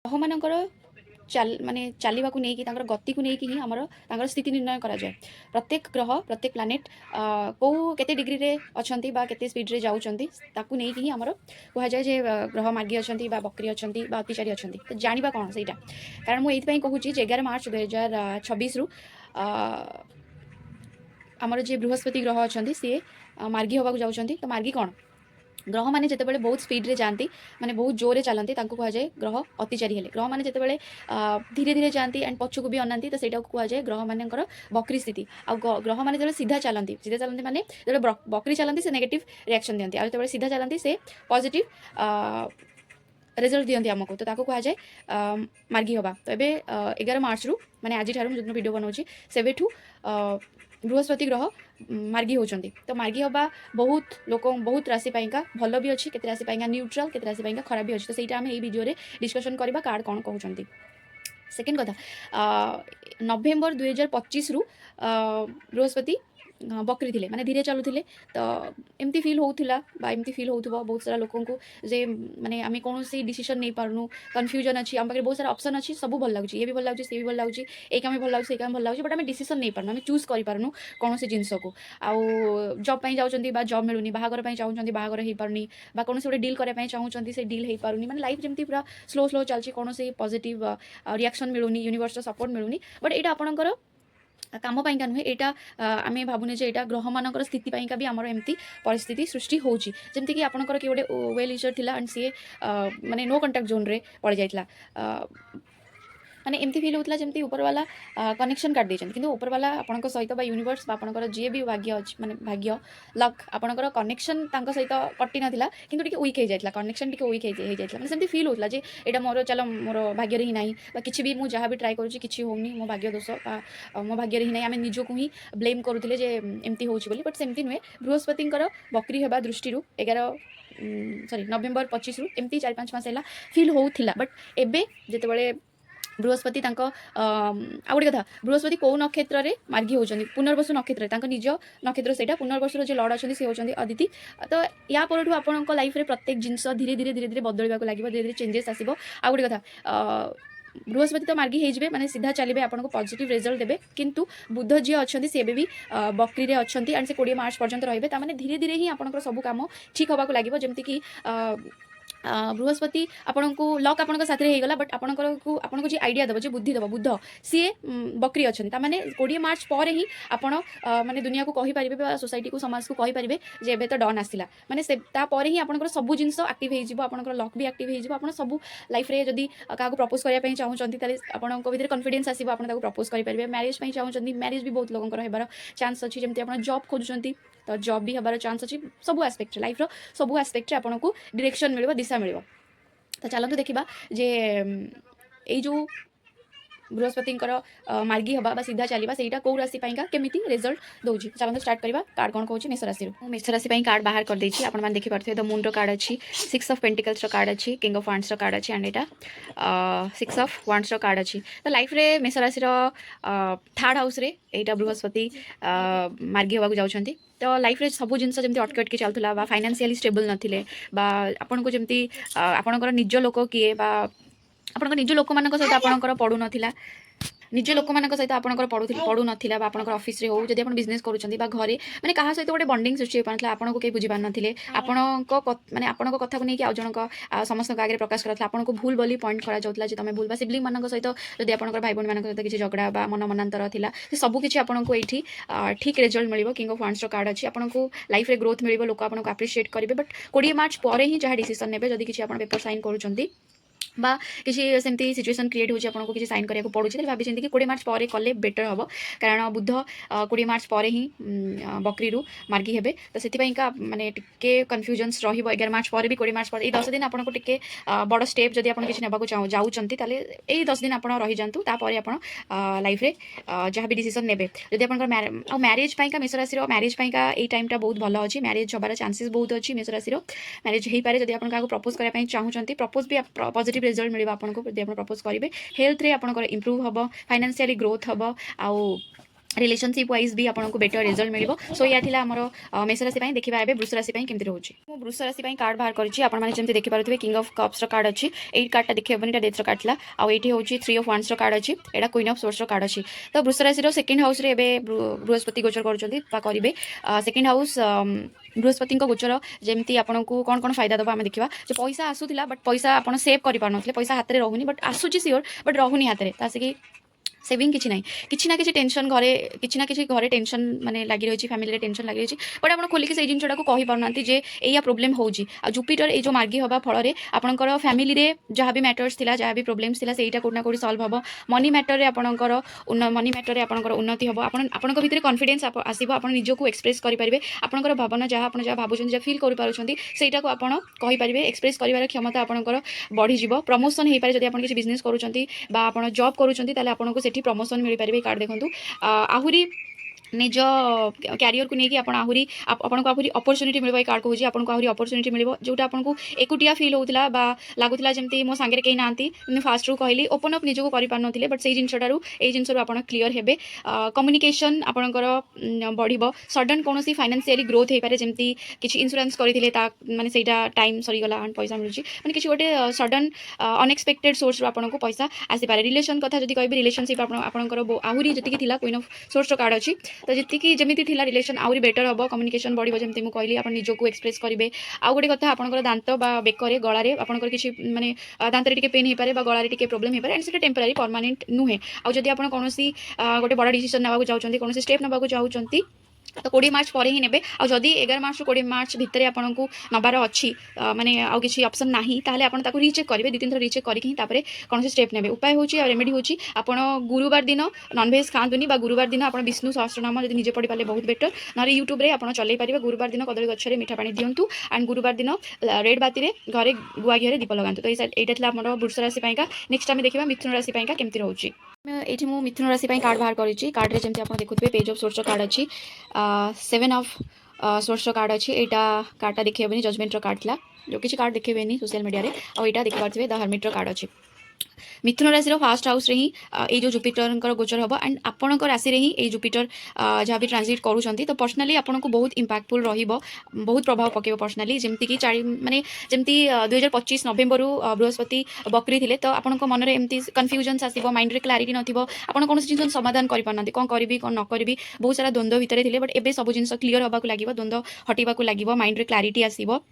ग्रह मानकर माने चलवा को लेकिन गति को लेकिन ही आमर स्थिति निर्णय करा जाए। प्रत्येक ग्रह प्रत्येक प्लानेट कौ केते डिग्री रे अछंती बा केते स्पीड रे जाउछंती ताकू लेकिन ही आमर कह जाए जे ग्रह मार्गी अछंती बा बकरी अछंती बा अतिचारी अछंती। तो जानिबा कोन सेटा कारण मु एथि पई कहूची जे 11 मार्च 2026 रु आमर जे बृहस्पति ग्रह अछंती से मार्गी होबा को जाउछंती। तो मार्गी कोन ग्रह मैंने जितेबाला बहुत स्पीड रे जाती माने बहुत जोरे चलती कह जाए ग्रह अतिचारी हेले। ग्रह मैंने जितेबाला धीरे धीरे जाती एंड पछू को भी अनाती तो सहीटा कह जाए ग्रह मानकर बकरी स्थिति। आ ग्रह मैंने जो सीधा चलती माने जो बकरी चलती से नेगेटिव रिएक्शन दिखती और जो सीधा चलती से पॉजिटिव रिजल्ट दिखती आमको। तो ताको कह जाए मार्गी हवा। तो ये 11 मार्च रु माने आज जो वीडियो बनाऊँगी सेवेठू बृहस्पति ग्रह मार्गी होती। तो मार्गी हवा बहुत लोक बहुत राशि पाइका भल भी अच्छी केते राशि पाइका न्यूट्रल केते राशि पाइका खराब भी अच्छी। तो सहीटा आम ये वीडियो डिस्कशन करवा कार्ड कौन कहते। सेकेंड कथा नवेम्बर 2025 रु बृहस्पति बकरी थे माने धीरे चलुले। तो एमती फिल होता एमती फिल हो बहुत सारा लोक जे माने आम कौन डिसीजन नहीं पार्नु कन्फ्यूजन अच्छी आम पाखे बहुत सारा ऑप्शन अच्छी सब भल लगे ये भी भल लगे सी भी भल लगे एक आम भल लगे काम भल लगे बट आम डिसीजन नहीं पार्नु आम चूज करूँ कौन जिनस को आउ जॉब पे जाऊँगी जॉब मिलूनी बाहागर चाहूँगी बाहागर हो पारनी कौन गोटे डील करने चाहूँगी से डील हो पारनी माने लाइफ जमी पूरा स्लो स्लो चलती कौन पॉजिटिव रिएक्शन मिलूनी यूनिवर्स सपोर्ट मिलूनी बट यहाँ आपंकर काम पाइका नुहे यहाँ आम भावुने यहाँ ग्रह मानकर स्थिति पाइका भी आमर एमती परिस्थिति सृष्टि होची जमती कि आपंकर किए गोटे वेल विशर थिला एंड सी माने नो कंटाक्ट जोन रे पड़ जाइला माने एमती फिल होता जमी उपरवाला कनेक्शन काट देते कि उपरवाला आपण सहित यूनिवर्स आपंकर जी भी भाग्य अच्छी माने भाग्य लक आपंकर कनेक्शन सहित कटि नाला कि वीक हो जाता कनेक्शन टी वीक हो जाता माने फिल होता जे यहाँ मोर चल मोर भाग्य ही ना कि भी मुझे जहाँ भी ट्राए करुँची कि होनी मो भाग्य दोष मो भाग्य ही ना आम निजक ही ब्लेम करूँ जे एमती होली बट सेमती नुहे बृहस्पति बकरी हवा दृष्टि 11 नवेम्बर 25 रु एमती 4-5 मास है फिल होता बट एबे जितेबाला बृहस्पति गोटे कथा बृहस्पति कौ नक्षत्र में मार्गी होती पुनर्वसु नक्षत्र निज नक्षत्र से पुनर्वसुर जो लड़ अच्छे सी होती अदिति। तो या पर आपण लाइफ रे प्रत्येक जिनस धीरे धीरे धीरे धीरे बदलवा लगे धीरे धीरे चेंजेस आसो। आ गोटे कथा बृहस्पति तो मार्गी हो माने सीधा चलिए आपको पॉजिटिव रिजल्ट देवे किंतु बुध जी अच्छा सी भी बकरी रे अच्छा एंड से 20 मार्च पर्यंत रही धीरे धीरे ही आपंकर सब कम ठीक होगा लगे जमती कि बृहस्पति आपन को लक आपन साथ में होगला बट आपन को जी आइडिया दब जो बुद्धि दब बुध सी बकरी अच्छा मैंने 20 मार्च पर ही आपड़ माने दुनिया को कहींपारे सोसाइटी को समाज को कहींपारे जे एबे तो डन आसला माने ही आपंकर सब जिनस आक्टिव होकर लक भी आक्टिव हो सब लाइफ रे जदि क्या प्रपोज करने चाहूँगी आपन भर कॉन्फिडेंस आसो आप प्रपोज करेंगे मैरिज चाहूँगी मैरिज भी बहुत लोगों होबार चांस अच्छी जमी आप जॉब खोजुंट तो जॉब भी हबार चांस अच्छी सब आस्पेक्ट लाइफ सब आस्पेक्ट आपको डायरेक्शन मिल दिशा मिल। तो चलते देखा जे यही जो बृहस्पति मार्गी हवा सीधा चलवा से कौ राशि केमी रिजल्ट दौर। चलते स्टार्ट करवा कार्ड कौन कहूँ मेष राशि मेष राशि कार्ड बाहर कर देछि आपन देखिपे द मून कार्ड अच्छी 6 ऑफ पेंटिकल्स कार्ड अच्छी किंग ऑफ वांड्स कार्ड अच्छी एंड यहाँ 6 ऑफ वांड्स कार्ड अच्छी। तो लाइफ रे मेष राशि थर्ड हाउस रे यहाँ बृहस्पति मार्गी होगा जाउछंती। तो लाइफ रे सब जिनस जमी अटके अटके चलूला फाइनान्शियली स्टेबल नथिले आपन को जमी आपणकर निज लोक किए आपंकर निज लोक मान सहित आपंकर पड़ू नाला निज लोक मान सहित आपंकर पड़ू नाला आपंकर ऑफिस रे हो जदि आप बिजनेस करूछंती बा घरे माने कहा सहित गोटे बॉन्डिंग सृष्टि हो पारथला आपन को के बुझी पार नथिले आपन को माने आपन को कथा को नेकी आ जनक समस्त आगे प्रकाश करथला आपन को भूल बोली पॉइंट करा जाउतला जे तमे भूल बा सिबलिंग मान सहित जदि आपनकर भाई बहन मान सहित किछि झगड़ा बा मन मनांतर थिला से सब किछि आपन को एठी ठीक रिजल्ट मिलिबो। किंग ऑफ वांड्स कार्ड अछि आपन को लाइफ रे ग्रोथ मिलिबो लोक आपन को अप्रिशिएट करिवे बट 20 मार्च पर ही जहाँ डिसीजन नेबे जदि किछि आपन पेपर साइन करूछंती बा किसी सेमती सिचुएशन क्रिएट होची आपको किसी साइन करिया पड़ुछि भाभी कि 20 मार्च पर कले बेटर हम कारण बुध 20 मार्च पर ही बकरी रु मार्गी हेबे। तो से माने टिके कन्फ्यूजन्स रहिबो 11 मार्च पर भी 20 मार्च पर 10 दिन आपको टिके बड़ स्टेप जदि आपन किछि नेबाको जाउछंती ताले एई 10 दिन आपन रहि जांतु तापर आपन लाइफ रे जहाँ भी डिसीजन नेबे जदि आपन मैरिज पाइका मेष राशि मैरिज पाइका एई टाइमटा बहुत भल अछि मैरिज होबार चांसेस बहुत अछि मेष राशि मैरिज हेई पारे जदि आपन काको प्रपोज करबा चाहूछंती प्रपोज भी पॉजिटिव रिजल्ट मिल आपको प्रपोज करेंगे हेल्थ रे आपंकर इम्प्रूव हम फाइनान्शियली ग्रोथ हम आउ रिलेशनशिप वाइज भी आपको बेटर रिजल्ट मिल सो या थिला हमर मेष राशि देखा ए वृष राशि केमती रोचे मु वृष राशि कार्ड बाहर करी आपने देखि पारे किंग ऑफ कप्स कार्ड अच्छी ये कार्डटा देखिए एटा डेथ कार्ड था आईटी हूँ 3 ऑफ वांस कार्ड अच्छी एटा क्वीन ऑफ सोर्स कार्ड अच्छी तो वृष राशि सेकेंड हाउस रे बृहस्पति गोचर करेंगे सेकेंड हाउस बृहस्पति गोचर जमी आपन को कौन कौन फायदा दबा आम देखा जो पैसा आसूला बट पैसा आप सेव कर पैसा हाथ में रोनी बट आसूची सियोर बट रोनी हाथ में आसिक सेविंग किसी ना किसी टेंशन घरे किसी ना किसी घरे टेंशन माने लगी रही फैमिली टेंशन लगी रही बट आप खोलिक से जिनटा को कही पारना जे या प्रोब्लेम होजी आ जुपिटर ये जो मार्गी हवा फल आपंकर फैमिली रे जहाँ भी मैटर्स थिला जहाँ भी प्रोब्लेम्स थिला सेटा कोना कोडी सॉल्व हम मनी मैटर रे आपंकर मनी मैटर रे आपंकर उन्नति हम आपंकर भितर कॉन्फिडेंस आसीबो आपण निजको एक्सप्रेस करि परिबे आपंकर भावना जहाँ आप जहाँ भाबुछन जहाँ फील करि पारुछंती सेटा को आपण कहि परिबे एक्सप्रेस करिवार क्षमता आपंकर बढ़ी जिवो प्रमोशन हे पारे जदि आपण किसी बिजनेस करूछंती बा आपण जॉब करूछंती ताले आपनको सेठी प्रमोशन मिल पारे कार्ड देखूँ आहुरी निज क्यारियर को लेकिन आहरी आपको आहरी अपरच्युनिटी मिल कार्ड कहूँ आपको आहरी अपरच्युनिटी मिल जोटा आपको एकुटिया फिल होता लगुला जमी मो सांगे कहीं ना फास्ट रू कहली ओपन अप निजको करें बट से जिनसू ये जिनस क्लीयर हे कम्युनिकेशन आपंकर बढ़ सडन कौन फाइनेंशियली ग्रोथ हो पाए जमी किसी इंश्योरेंस करते माने सेटा टाइम सरीगला पैसा मिलूँ मैंने किसी गोटे सडन अनएक्सपेक्टेड सोर्स आपको पैसा आसीपे रिलेशन कथा जब कह रिलेशनशिप आपंकर आहरी जी क्वीन ऑफ सोर्स कार्ड अच्छी तो जी जमी थी रिलेशन आउरी बेटर हम कम्युनिकेशन बढ़ो जमी मुझे कहली आप निजको एक्सप्रेस करेंगे आउ गोटे कथा आपंकर दांत बेकर गलार आपंकर किसी माने दांत टे पेन हो पाए गलार टे प्रोब्लेम हो पाए एंड से टेम्परारी परमानेंट नुहे आउ जदि आप कौन गोटे बड़ डिसीजन नाकू चाहते कौन स्टेप नाकू चाहते तो 20 मार्च पर ही ने आदि 11 मार्च 20 मार्च भितर आपको नबार अच्छी माने आउ किसी ऑप्शन नहीं ताहले आपण ताको रीचेक करेंगे 2-3 थर रीचेक करके तापर कौन से स्टेप ने उपाय होची रेमेडी होची आपण गुरुवार दिन नॉनवेज खातुनी गुरुवार दिन आप विष्णु सहस्रनाम जब निजे पढ़ी पारे बहुत बेटर ना यूट्यूब रे आप चल पारे गुरुवार दिन कदली गचरे मीठा पानी दिंतु एंड गुरुवार दिन रेड बाती रे घरे गुआ घी दीप लगातु तो यहाँ वृष राशि नेक्स्ट आम देखा मिथुन राशि केमती रोचे ये मुझे मिथुन राशि कार्ड बाहर करी कार्ड रे जमी आप देखुए पेज ऑफ सोर्स कार्ड अच्छी 7 ऑफ सोर्स कार्ड अच्छी यहाँ कार्डटा देखिए जजमेंट कार्ड था जो किसी कार्ड देखिए सोशल मीडिया रे और यहाँ देखी पारे द हर्मिट कार्ड अच्छी मिथुन राशि फास्ट हाउस रे ही ये जो जुपिटर गोचर हम एंड आपण राशि रे ही ये जुपिटर जहाँ भी ट्रांजिट करूँ तो पर्सनाली आपको बहुत इंपैक्टफुल बहुत प्रभाव पकेब पर्सनाली जमती कि माने जमती 2025 नवेम्बर बृहस्पति बकरी थे तो आपन मन में एमती कन्फ्यूजन्स आसो माइंड रे क्लारिटी नथिबो आपन कौन जिन समाधान करें कौन करी कौन न करी बहुत सारा द्वंद्व भितर थे बट एबे सब जिन क्लीयर होगा लगे द्वंद्व हटेबा लगे माइंड रे क्लारिटी आसो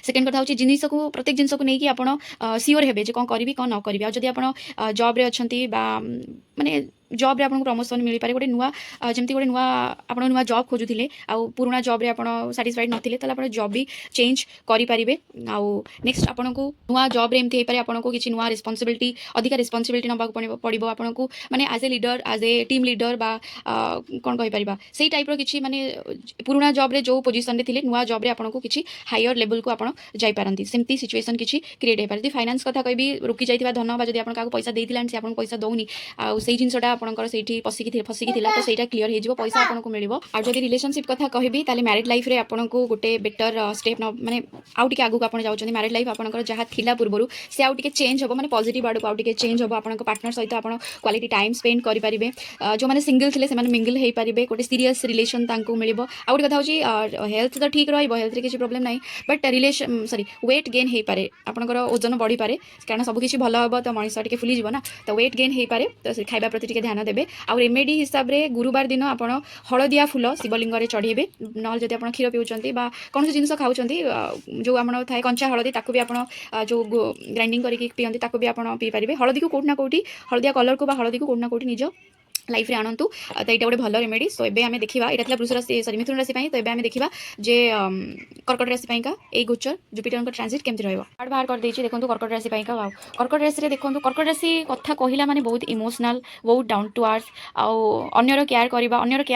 सेकेंड कथा हूँ जिनिस को प्रत्येक जिनस को लेकिन आप सियोर हे कौन करी कौन न करी जदि आप जॉब रे अच्छी माने जॉब रे आपको प्रमोशन मिल पारे गोटे नुआ जमी गोटे नुआ जॉब खोजुले आउ पुराना जॉब रे आप साटिस्फाइड नथिले ताले आपण जॉब भी चेंज करि पारिबे आउ नेक्स्ट आपको नुआ जॉब रे एमती हे पारे आपको किछि नुआ रिस्पांसिबिलिटी अधिक रिस्पांसिबिलिटी नबाक पड़िबो आपको माने as a leader as a team leader बा कौन कहि परिबा सेही टाइप रो किछि माने पुराना जॉब रे जो पोजीशन रे थिले नुआ जॉब रे आपको किछि हायर लेवल को आपण जाई पारंती सेमती सिचुएशन किछि क्रिएट हे पारती फाइनेंस कथा कहबी रुकी जाइतिबा धन बा जदि आपण काको पैसा देइथिलान से आपण पैसा दउनी आ सेही जिनसटा आपनकर सेठी फसिकी तो सेटा क्लियर हो जिवो पैसा आपको मिलिबो आ जदि रिलेशनशिप कथा कहबी ताले मैरिड लाइफ रे आपनको गोटे बेटर स्टेप न माने आउ टिके आगु आपण जाउछन मैरिड लाइफ आपनकर जहा थिला पूर्वरु से आउ टिके चेंज हो माने पॉजिटिव आडू आउ टिके चेंज हो आपनकर पार्टनर सहित आपण क्वालिटी टाइम स्पेंड करि परिबे जो माने सिंगल थिले से माने मिंगल हेई परिबे गोटे सीरियस रिलेशन तांको मिलिबो आउ गोटे कथा होची हेल्थ तो ठीक रहइबो हेल्थ रे किछि प्रॉब्लम नाही but relation sorry weight gain हेई पारे आपनकर ओजन बढ़ी पारे कारण सब किछि भलो हबो तो मनिष टिके फुली जिवो ना तो वेट गेन हेई पारे तो खाइबा प्रति टिके ध्यान देबे आ रेमेडी हिसाब रे गुरुवार दिन आप हलदिया फूल शिवलिंग रे चढ़ेबे न जदि आप क्षीर पिउछंती बा कौन जिन खाऊँगी जो आम थाए कंचा हलदी ताकू भी आप जो ग्राइंडिंग करके पियंती ताकू भी आप पी पारे हलदी को कोठना कोठी हलदिया कलर को हलदी को कोठना कोठी निज लाइफ रे आणंतु तो यहाँ गोटे भल रेमेडी सो एबे आमे देखिबा एटा थला वृष राशि सॉरी मिथुन राशि तो एबे आमे देखिबा जे कर्कट राशि का ए गोचर जुपिटर ट्रांजिट केमति रहइबो कार्ड बाहर कर देछि देखंतु कर्कट राशि का वाओ कर्कट राशि रे देखंतु कर्कट राशि कथा कहिला माने बहुत इमोशनल बहुत डाउन टू अर्थ आउ अन्यर केयर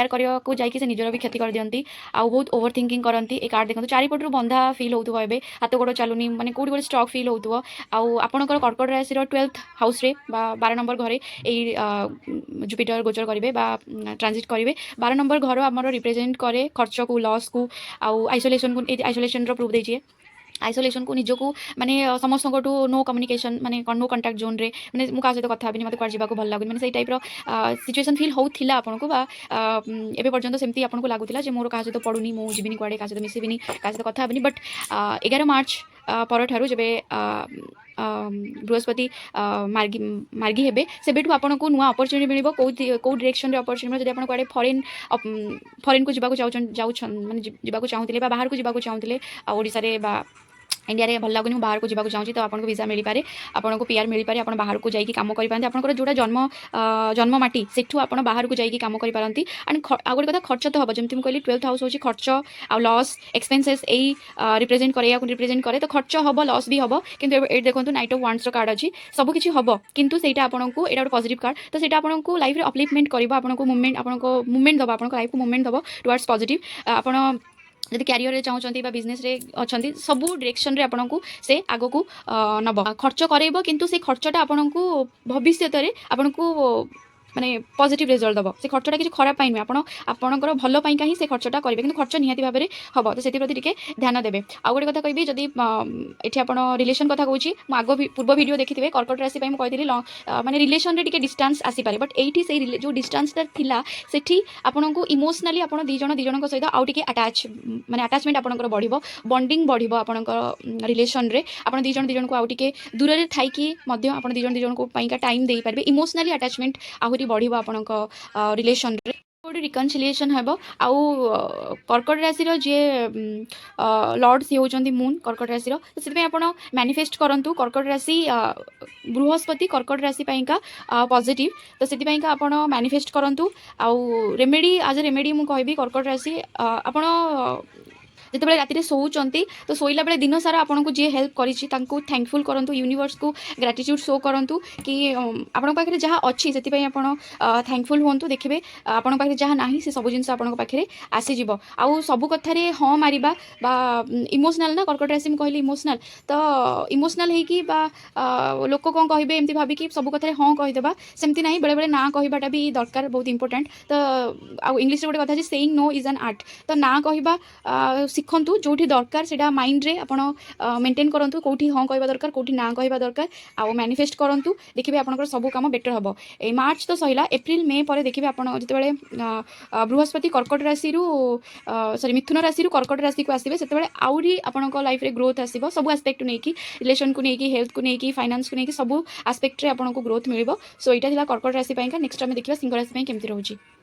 करबा को जाई कि से निजर भी क्षति कर दियंती आउ बहुत ओवर थिंकिंग करंती ए कार्ड देखंतु चारि पटरु बंधा फील होतुबो एबे हाथ गोड़ चालुनी माने कोडी गोटे स्ट्रक फील होतुबो आउ आपनकर कर्कट राशि रो 12th हाउस रे बा 12 नंबर घरे ए जुपिटर गोचर करेंगे ट्रांजिट करेंगे 12 नंबर घर आम रिप्रेजेंट करे खर्च को लॉस को आउ आइसोलेशन को आइसोलेशन प्रूफ दीजिए आइसोलेशन को निजको माने समस्त नो कम्युनिकेशन माने नो कंटाक्ट जोन रे माने मु का सहित कथा हेबिनी मते कुआड जीवा को भल लागुनी माने सेई टाइप रो सिचुएशन फील होउथिला आपन को बा एबे पर्यंत सेमती आपन को लागुथिला जे मोर का सहित पडुनी मु जीविनी कुआडे का सहित मिसिबिनी का सहित कथा हेबिनी बट 11 मार्च पर ठारू जेबे बृहस्पति मार्गी मार्गी हेबे सेबेठु आपन को नुआ अपॉर्चुनिटी मिलिबो को डायरेक्शन रे अपॉर्चुनिटी जदि आपन कुआडे फॉरेन को जीवा को जाउछन माने जीवा को चाहुथिले बा बाहर को जीवा को चाहुथिले ओडिसा रे बा इंडिया रे भल लगुनि बाहर को जावाक चाहूँ तो आपको वीजा मिल पारे आपको पीआर मिल पारे आप बाहर को जाइए कम करें आपंकर जोड़ा जन्म माटी सेठू आप बाहर को जाइए कम करें एंड आ गए कथा खर्च तो हम जमी मुझे कहली 12th हाउस हूँ खर्च आ लॉस एक्सपेंसेस यही रिप्रेजेंट करे तो खर्च हम लॉस भी हम किंतु ये देखो नाइट ऑफ वांड्स कार्ड अच्छी सबकिछि हम किंतु सेटा आपको यहाँ गोटे पॉजिटिव कार्ड तो सेटा आपको लाइफ रे अपलिफ्टमेंट कर आपको मूवमेंट दबा आपको लाइफ को मूवमेंट दबा टुवर्ड्स पॉजिटिव आपण जदि क्यारियर रे चाहूँगी बिजनेस रे अच्छा सबू डायरेक्शन रे आपको से आग को नब खर्च करब किंतु से खर्चटा आपको भविष्य में आपको माने पॉजिटिव रिजल्ट दब से खर्चटा किसी खराब नुहे आपणकर भल ही से खर्चटा करेंगे कि खर्च निहाती भाव में हम तो से प्रति ध्यान देवे आ गए कथा कहि जदि ये आप रिलेशन कथा कहूँ आग पूर्व वीडियो देखिए कर्कट राशि मुझे माने रिलेशन रे टिके डिस्टेंस आसीपारे बट ये से जो डिस्टेंसटा थिला सेठी आपको इमोशनाली आप दीज सहित आउ टिके अटैच माने अटैचमेंट आपंकर बढ़ बॉन्डिंग बढ़ आपंकर रिलेशन रे आप दीज को आउ टिके दूर रे थाइकी आप दीज को टाइम दे पारे इमोशनाली अटैचमेंट आहरी बढ़ आपण रिलेशन रे गोटे रिकनसिलिएशन हम आउ कर्कट राशि जी लॉर्ड सी होती मून कर्कट राशि तो से आप मैनिफेस्ट करूँ कर्कट राशि बृहस्पति कर्कट राशि का पॉजिटिव तो से आप मैनिफेस्ट करूँ आउ रेमेडी आज रेमेडी मुझे कहबी कर्कट राशि आप जिते राति शोचंती तो शोला बेले दिन सारा आपको जी हेल्प करी थैंकफुल करूँ यूनिवर्स को ग्रेटिट्यूड शो करूँ कि आपण पाखे जहाँ अच्छी से थैंकफुल हूँ देखिए आपण पाखे जहाँ ना से सब जिन आपण पाखे आसीज आउ सब कथार हाँ मारिबा बा इमोशनल ना कर्कट राशि मुझे कहली इमोशनल तो इमोशनल हो लोक कौन कहे एमती भाविकी सब कथार हाँ कहीदेवा सेमती ना बेले बेले ना कहवाटा भी दरकार बहुत इंपोर्टेंट तो आउ इंग्लिश गोटे कथा saying no is an art तो ना कहवा शिखु जो दरकार से माइंड रे आप मेंटेन करूँ कौटी हाँ कह दरकार कौटी ना कह दरकार आउ मैनिफेस्ट करूँ देखिए आप सब काम बेटर हम ए मार्च तो सहीला एप्रिल मे पर देखिए आप जिते बृहस्पति कर्कट राशि सॉरी मिथुन राशि कर्कट राशि को आसवे से आउरी आपण लाइफ रे ग्रोथ आसो सब आस्पेक्ट नहीं कि रिलेशन को लेकिन हेल्थ को लेकिन फाइनेंस को लेकिन सब आस्पेक्ट रे आपको ग्रोथ मिल सो यहाँ कर्कट राशि नेक्स्ट आम देखा सिंह राशि केमती रोचे।